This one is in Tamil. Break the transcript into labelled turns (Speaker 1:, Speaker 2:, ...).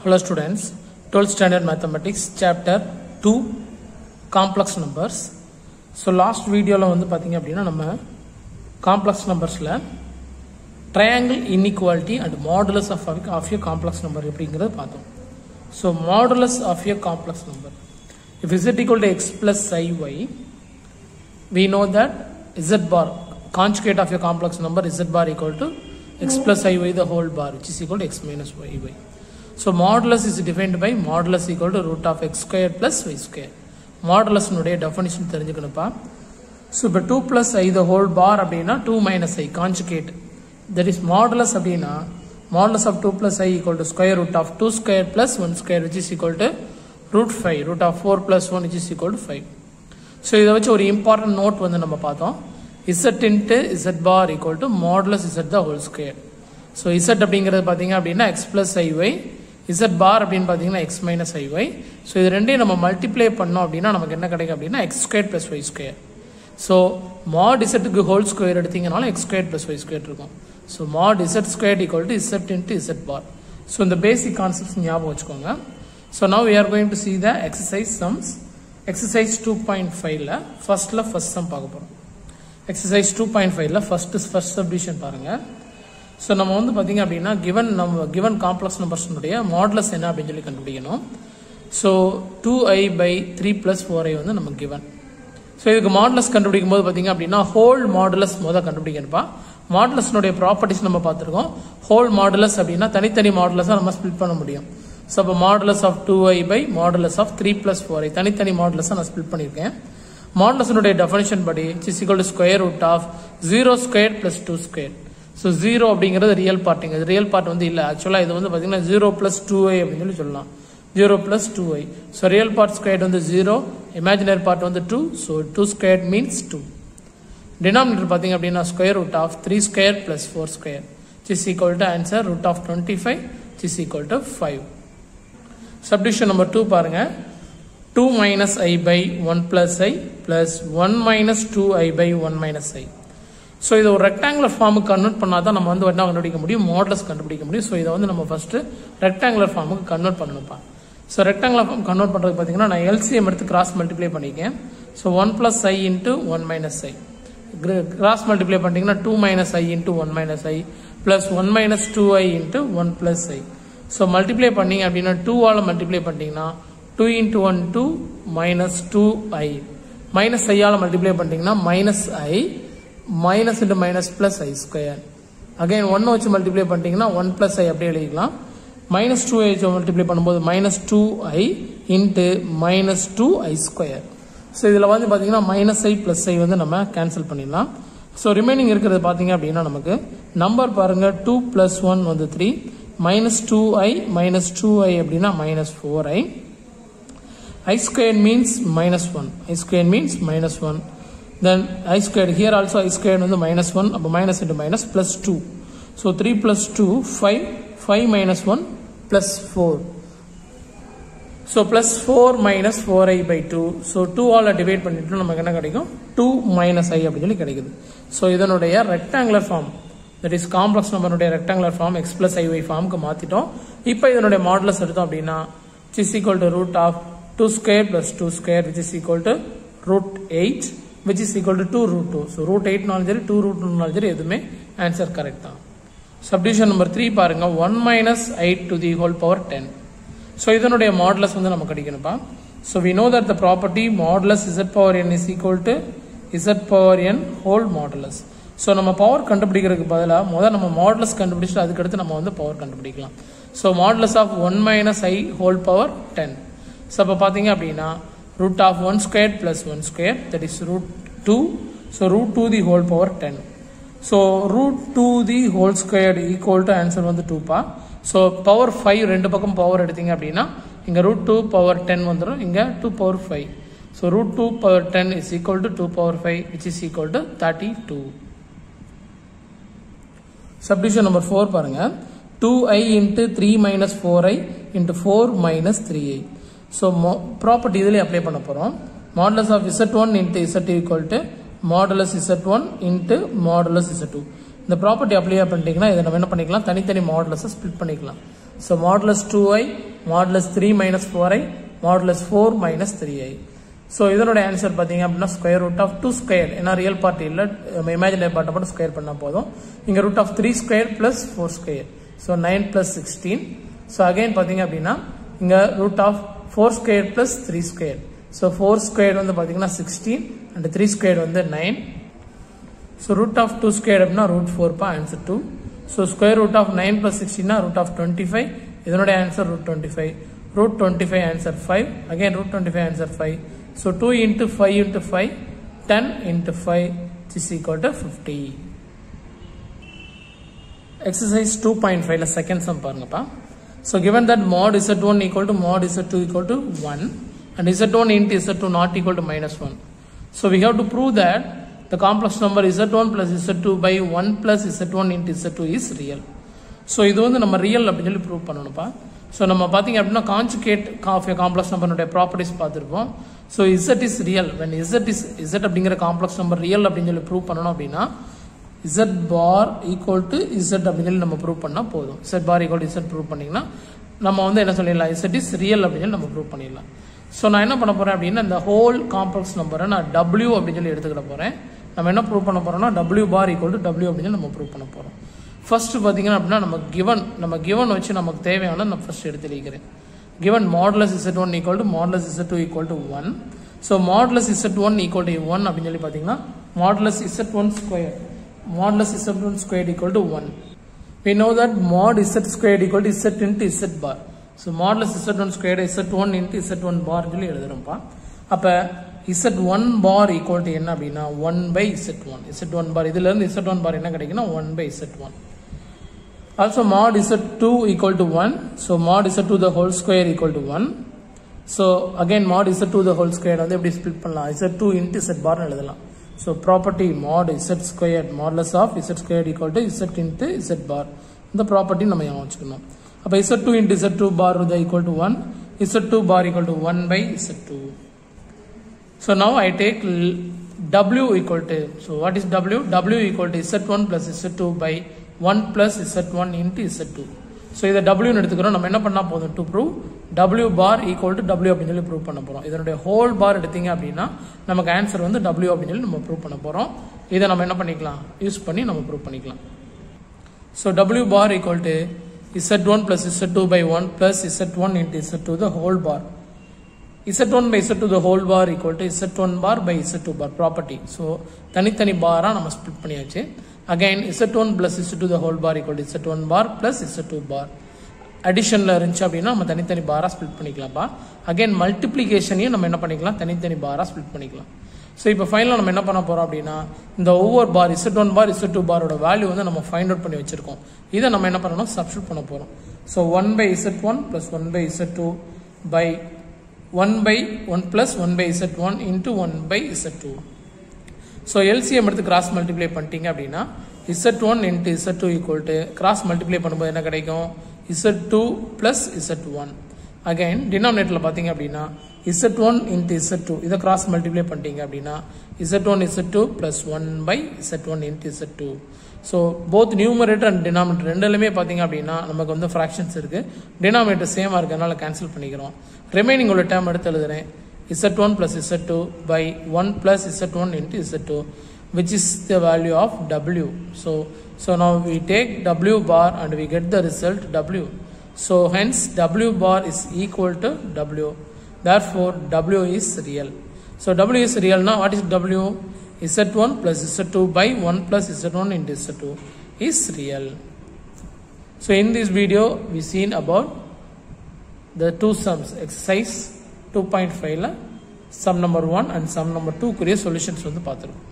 Speaker 1: Hello students, 12th standard mathematics chapter 2 complex numbers. So last video la vandu pathinga appadina nama complex numbers la triangle inequality and modulus of a complex number எப்படிங்கறது பார்த்தோம். So modulus of a complex number, if z equal to x plus iy, we know that z bar conjugate of a complex number z bar equal to x plus iy the whole bar, which is equal to x minus iy. So modulus is defined by modulus equal to root of x square plus y square. Modulus nuடைய definition தெரிஞ்சுக்கணும்ப்பா. So இப்போ 2 plus I the whole bar அப்படின்னா 2 minus I conjugate, that is modulus அப்படின்னா modulus of 2 plus I equal to square root of 2 square plus 1 square, which is equal to root 5, root of 4 plus 1, which is equal to 5. So இதை வச்சு ஒரு important note வந்து நம்ம பார்த்தோம். Z into Z bar equal to modulus Z the whole square. So Z அப்படிங்கிறது பார்த்தீங்க அப்படின்னா x plus iy, Z bar அப்படின்னு பார்த்தீங்கன்னா x minus iy. ஸோ இது ரெண்டையும் நம்ம மல்டிப்ளை பண்ணோம் அப்படின்னா நமக்கு என்ன கிடைக்கும் அப்படின்னா x squared plus y square. So mod zக்கு ஹோல் ஸ்கொயர் எடுத்தீங்கனாலும் x squared plus y squared இருக்கும். So mod z squared equal to z into z bar. So இந்த பேசிக் கான்செப்ட்ஸ் ஞாபகம் வச்சுக்கோங்க. So now we are going to see the exercise sums. Exercise 2.5ல ஃபர்ஸ்ட் சம் பார்க்க போகிறோம். Exercise 2.5ல ஃபர்ஸ்ட் சப்டிவிஷன் பாருங்க. ஸோ நம்ம வந்து பார்த்தீங்க அப்படின்னா given காம்ப்ளெக்ஸ் நம்பர்ஸ்னுடைய மாடுலஸ் என்ன அப்படின்னு சொல்லி கண்டுபிடிக்கணும். ஸோ 2i/3 + 4i வந்து நம்ம given. ஸோ இதுக்கு மாடுலஸ் கண்டுபிடிக்கும் போது பார்த்தீங்க அப்படின்னா ஹோல் மாடுலஸ் முதல் கண்டுபிடிக்கணும்ப்பா. மாடுலஸ்னுடைய ப்ராப்பர்ட்டிஸ் நம்ம பார்த்துருக்கோம். ஹோல் மாடுலஸ் அப்படின்னா தனித்தனி மாடுலஸாக நம்ம ஸ்பிளிட் பண்ண முடியும். ஸோ அப்போ மாடுலஸ் ஆஃப் 2i/மாடுலஸ் ஆஃப் 3 + 4i தனித்தனி மாடுலஸாக நான் ஸ்பிளிட் பண்ணியிருக்கேன். மாடுலஸ்னுடைய டெஃபினிஷன் படி it's equal to square root of 0 square + 2 square. So 0 அப்படிங்கிறது ரியல் பார்ட்டுங்க. ரியல் பார்ட் வந்து இல்லை. ஆக்சுவலாக இது வந்து பார்த்தீங்கன்னா 0 + 2i அப்படின்னு சொல்லி சொல்லலாம். 0 + 2i. So real part square வந்து 0, இமேஜினரி பார்ட் வந்து 2. So 2 square means 2. டினாமினேட்டர் பார்த்தீங்க அப்படின்னா square root of 3 square + 4 square, which is equal to answer root of 25, which is equal to 5. Subdivision number 2 பாருங்க. 2 minus i/1 plus i plus 1 minus 2i/1 minus i. So இதை ஒரு ரெக்டாங்குலர் ஃபார்முக்கு கன்வெர்ட் பண்ணால் தான் நம்ம வந்து என்ன கண்டுபிடிக்க முடியும், மாடுலஸ் கண்டுபிடிக்க முடியும். ஸோ இதை வந்து நம்ம ஃபர்ஸ்ட் ரெக்டாங்குலர் ஃபார்முக்கு கன்வெர்ட் பண்ணணும்ப்பா. ஸோ ரெக்டாங்குலர் ஃபார்ம் கன்வெர்ட் பண்ணுறது பார்த்தீங்கன்னா நான் எல்சிஎம் எடுத்து கிராஸ் மல்டிப்ளை பண்ணிக்கேன். So 1 plus i into 1 minus i. Cross multiply பண்ணிட்டீங்கன்னா 2 minus i into 1 minus i plus 1 minus 2i into 1 plus i. So multiply பண்ணீங்க அப்படின்னா 2ஆல் மல்டிப்ளை பண்ணிட்டீங்கன்னா 2 into 1 2 minus 2i. Minus ஐயால் multiply பண்ணிட்டீங்கன்னா minus I minus into minus plus i square. Again 1 வச்சு மல்டிப்ளை பண்ணிட்டீங்கன்னா 1 plus i அப்படியே எழுதிக்கலாம். minus 2i வச்சு மல்டிப்ளை பண்ணும்போது minus 2i into minus 2i square. So இதில் வந்து பார்த்தீங்கன்னா minus i plus i வந்து நம்ம கேன்சல் பண்ணிடலாம். ஸோ ரிமைனிங் இருக்கிறது பார்த்தீங்க அப்படின்னா நமக்கு நம்பர் பாருங்க 2 plus 1 வந்து 3, minus 2i minus 2i அப்படின்னா minus 4i. I square means minus 1. I square means minus 1. Then I squared, here also I squared வந்து minus 1, அப்போ minus into minus plus 2. So 3 plus 2, 5, 5 minus 1 plus 4. So plus 4 minus 4i/2. So 2 all divide பண்ணிட்டு நமக்கு என்ன கிடைக்கும், 2 minus i அப்படின்னு சொல்லி கிடைக்குது. ஸோ இதனுடைய rectangular form, that is complex நம்பருடைய rectangular form x plus iy ஃபார்முக்கு மாற்றிட்டோம். இப்போ இதனுடைய மாடுலஸ் எடுத்தோம் அப்படின்னா which is equal to root of 2 square plus 2 square, which is equal to root 8, which is equal to 2 root 2. So root 8 நாலும் சரி 2 root 2 நாலும் சரி எதுவுமே ஆன்சர் கரெக்ட் தான். சப்டிவிஷன் நம்பர் 3 பாருங்க. 1 minus i to the whole power 10. So இதனுடைய மாடுலஸ் வந்து நம்ம கிடைக்கணும்ப்பா. So we know that the property modulus z power n is equal to z power n whole modulus. So நம்ம பவர் கண்டுபிடிக்கிறதுக்கு பதிலாக முதல் நம்ம மாடுலஸ் கண்டுபிடிச்சிட்டு அதுக்கடுத்து நம்ம வந்து பவர் கண்டுபிடிக்கலாம். So modulus of 1 minus i whole power 10. So அப்போ பார்த்தீங்க அப்படின்னா root of 1 squared plus 1 square, that is root 2. So root 2 the whole power 10. So root 2 the whole squared equal to answer வந்து 2 பா. So power 5 ரெண்டு பக்கம் பவர் எடுத்தீங்க அப்படின்னா இங்க root 2 power 10 வந்துடும், இங்க 2 power 5. So root 2 power 10 is equal to 2 power 5, which is equal to 32. Subdivision number 4 பாருங்க. 2i into 3 minus 4i into 4 minus 3i. So property இதில் அப்ளை பண்ண போகிறோம். Modulus of z1 into z equal to modulus z1 into modulus z2. இந்த ப்ராப்பர்ட்டி அப்ளை பண்ணிட்டீங்கன்னா இதை நம்ம என்ன பண்ணிக்கலாம், தனித்தனி மாடுலஸை ஸ்பிளிட் பண்ணிக்கலாம். So modulus 2i modulus 3 minus 4i, modulus 4 minus 3i. So இதனோட ஆன்சர் பாத்தீங்க அப்படின்னா ஸ்கொயர் ரூட் ஆஃப் 2 ஸ்கொயர். ஏன்னா ரியல் பார்ட் இல்ல, இமேஜினரி பார்ட்டை மட்டும் ஸ்கொயர் பண்ணா போதும். இங்க root of 3 square plus 4 square. So 9 plus 16. So again பாத்தீங்க அப்படின்னா இங்க root of 4 square plus 3 square. So 4 square வந்து பாத்தீங்கன்னா 16 அண்ட் 3 ஸ்கொயர் வந்து 9. ஸோ ரூட் ஆஃப் 2 ஸ்கொயர் அப்படின்னா ரூட் 4 பா answer 2. So square root of 9 plus 16 root of 25. இதனோட answer root 25. Root 25 answer 5. Again root 25 answer 5. So 2 into 5 into 5, 10 into 5 is equal to 50. Exercise 2.5 la second sum parunga pa. So given that mod z1 equal to mod z2 equal to 1 and z1 into z2 not equal to minus 1. So we have to prove that the complex number z1 plus z2 by 1 plus z1 into z2 is real. So இது வந்து நம்ம real அப்படி சொல்லி prove பண்ணணும் பா. So நம்ம பாத்தீங்க அப்படின்னா conjugate of a complex number உடைய properties பார்த்திருப்போம். So z is real. When z அப்படிங்கிற complex number real அப்படின்னு சொல்லி prove பண்ணணும் அப்படின்னா z bar equal to z அப்படின்னு சொல்லி நம்ம prove பண்ணா போதும். z bar equal to z prove பண்ணீங்கன்னா நம்ம வந்து என்ன சொல்லிடலாம், z is real அப்படின்னு சொல்லி நம்ம prove பண்ணிடலாம். ஸோ நான் என்ன பண்ண போறேன் அப்படின்னா இந்த ஹோல் காம்ப்ளெக்ஸ் நம்பரை நான் w அப்படின்னு சொல்லி எடுத்துக்கிட போறேன். நம்ம என்ன ப்ரூவ் பண்ண போறோம்னா w bar equal to w அப்படின்னு சொல்லி நம்ம ப்ரூவ் பண்ண போறோம். ஃபர்ஸ்ட் பாத்தீங்கன்னா அப்படின்னா நம்ம given வச்சு நமக்கு தேவையான நான் ஃபர்ஸ்ட் எடுத்து எழுதிக்கிறேன். given modulus z1 equal to modulus z2 equal to 1. So modulus z1 equal to 1 அப்படின்னு சொல்லி பாத்தீங்கன்னா modulus z1 squared equal to 1. We know that mod z squared equal to z into z bar. So modulus z1 squared z1 into z1 bar சொல்லி எழுதுறோம்ப்பா. அப்ப z1 bar equal to என்ன அப்படின்னா 1 by z1 bar. இதுல இருந்து z1 bar என்ன கிடைக்குன்னா 1 by z1. Also mod z2 equal to 1. So mod z2 the whole square equal to 1. So again mod z2 the whole square வந்து எப்படி ஸ்ப்ளிட் பண்ணலாம், z2 into z bar எழுதலாம். So property mod z squared modulus of z squared equal to z into z bar. இந்த ப்ராப்பர்ட்டி நம்ம ஞாபகம் வச்சுக்கணும். அப்ப z2 into z2 bar is equal to 1. z2 bar equal to 1 by z2. So now I take w equal to, so what is w? W equal to z1 plus z2 by 1 plus z1 into z2. So இதை w எடுத்துக்கிறோம். நம்ம என்ன பண்ணா போதும், to prove w bar equal to w அப்படின்னு சொல்லி ப்ரூவ் பண்ண போறோம். இதனுடைய ஹோல் பார் எடுத்தீங்க அப்படின்னா நமக்கு ஆன்சர் வந்து w அப்படின்னு சொல்லி நம்ம ப்ரூவ் பண்ண போறோம். இதை நம்ம என்ன பண்ணிக்கலாம், யூஸ் பண்ணி நம்ம ப்ரூவ் பண்ணிக்கலாம். So w bar equal to z1 plus z2 by 1 plus z1 into z2 the whole bar. z1 by z2 the whole bar equal to z1 bar by z2 bar property. So தனித்தனி பாரா நம்ம ஸ்ப்ளிட் பண்ணியாச்சு. Again z1 plus z2 the whole bar equal to z1 bar plus z2 bar. அடிஷன்ல இருந்துச்சு அப்படின்னா நம்ம தனித்தனி பாரா ஸ்ப்ளிட் பண்ணிக்கலாம்ப்பா. அகைன் மல்டிப்ளிகேஷனையும் நம்ம என்ன பண்ணிக்கலாம், தனித்தனி பாரா ஸ்ப்ளிட் பண்ணிக்கலாம். ஸோ இப்போ ஃபைனலாக நம்ம என்ன பண்ண போறோம் அப்படின்னா இந்த ஒவ்வொரு பார் z1 பார் z2 பாரோட வேல்யூ வந்து நம்ம ஃபைண்ட் அவுட் பண்ணி வச்சிருக்கோம். இதை நம்ம என்ன பண்ணணும், சப்ஸ்டிட்யூட் பண்ண போறோம். So 1 by z1 plus 1 by z2 by 1 by 1 plus 1 by z1 into 1 by z2. So LCM எடுத்து கிராஸ் மல்டிப்ளை பண்ணிட்டீங்க அப்படின்னா z1 into z2 equal to cross multiply பண்ணும்போது என்ன கிடைக்கும், z2 plus z1. அகைன் டினாமினேட்டர்ல பாத்தீங்க அப்படின்னா z1 into z2 இதை கிராஸ் மல்டிப்ளை பண்ணிட்டீங்க அப்படின்னா z1 z2 plus 1 by z1 into z2. So both numerator and denominator ரெண்டுலையுமே பார்த்தீங்க அப்படின்னா நமக்கு வந்து ஃப்ராக்ஷன்ஸ் இருக்கு. டினாமினேட்டர் சேமாக இருக்கிறதுனால கேன்சல் பண்ணிக்கிறோம். ரிமைனிங் உள்ள டேர்ம் எடுத்து எழுதுறேன், z1 plus z2 by 1 plus z1 into z2, which is the value of w. So now we take w bar and we get the result w. So hence w bar is equal to w. Therefore w is real. So w is real. Now what is w? z1 plus z2 by 1 plus z1 into z2 is real. So in this video we seen about the two sums. Exercise 2.5 la sum number 1 and sum number 2 kuரிய solutions வந்து பார்த்திருக்கோம்.